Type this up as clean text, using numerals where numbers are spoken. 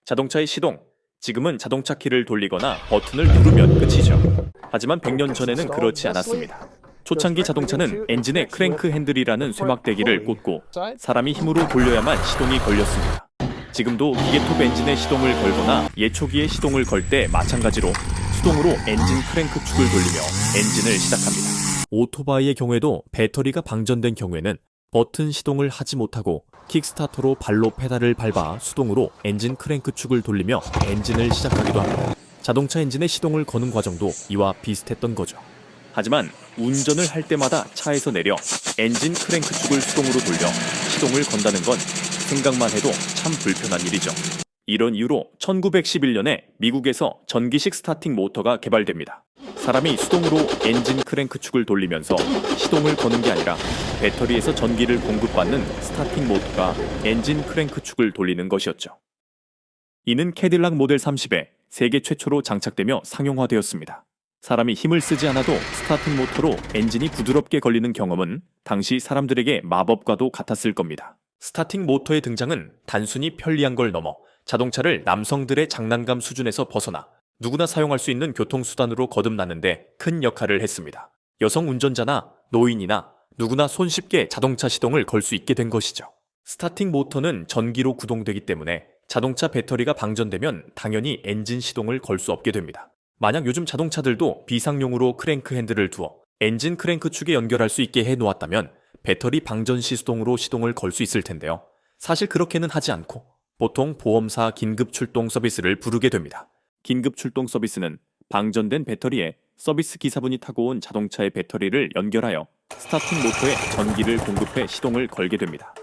자동차의 시동. 지금은 자동차 키를 돌리거나 버튼을 누르면 끝이죠. 하지만 100년 전에는 그렇지 않았습니다. 초창기 자동차는 엔진에 크랭크 핸들이라는 쇠막대기를 꽂고 사람이 힘으로 돌려야만 시동이 걸렸습니다. 지금도 기계톱 엔진에 시동을 걸거나 예초기에 시동을 걸 때 마찬가지로 수동으로 엔진 크랭크 축을 돌리며 엔진을 시작합니다. 오토바이의 경우에도 배터리가 방전된 경우에는 버튼 시동을 하지 못하고 킥스타터로 발로 페달을 밟아 수동으로 엔진 크랭크 축을 돌리며 엔진을 시작하기도 합니다. 자동차 엔진에 시동을 거는 과정도 이와 비슷했던 거죠. 하지만 운전을 할 때마다 차에서 내려 엔진 크랭크 축을 수동으로 돌려 시동을 건다는 건 생각만 해도 참 불편한 일이죠. 이런 이유로 1911년에 미국에서 전기식 스타팅 모터가 개발됩니다. 사람이 수동으로 엔진 크랭크 축을 돌리면서 시동을 거는 게 아니라 배터리에서 전기를 공급받는 스타팅 모터가 엔진 크랭크 축을 돌리는 것이었죠. 이는 캐딜락 모델 30에 세계 최초로 장착되며 상용화되었습니다. 사람이 힘을 쓰지 않아도 스타팅 모터로 엔진이 부드럽게 걸리는 경험은 당시 사람들에게 마법과도 같았을 겁니다. 스타팅 모터의 등장은 단순히 편리한 걸 넘어 자동차를 남성들의 장난감 수준에서 벗어나 누구나 사용할 수 있는 교통수단으로 거듭났는데 큰 역할을 했습니다. 여성 운전자나 노인이나 누구나 손쉽게 자동차 시동을 걸 수 있게 된 것이죠. 스타팅 모터는 전기로 구동되기 때문에 자동차 배터리가 방전되면 당연히 엔진 시동을 걸 수 없게 됩니다. 만약 요즘 자동차들도 비상용으로 크랭크 핸들을 두어 엔진 크랭크 축에 연결할 수 있게 해놓았다면 배터리 방전 시 수동으로 시동을 걸 수 있을 텐데요. 사실 그렇게는 하지 않고 보통 보험사 긴급 출동 서비스를 부르게 됩니다. 긴급 출동 서비스는 방전된 배터리에 서비스 기사분이 타고 온 자동차의 배터리를 연결하여 스타팅 모터에 전기를 공급해 시동을 걸게 됩니다.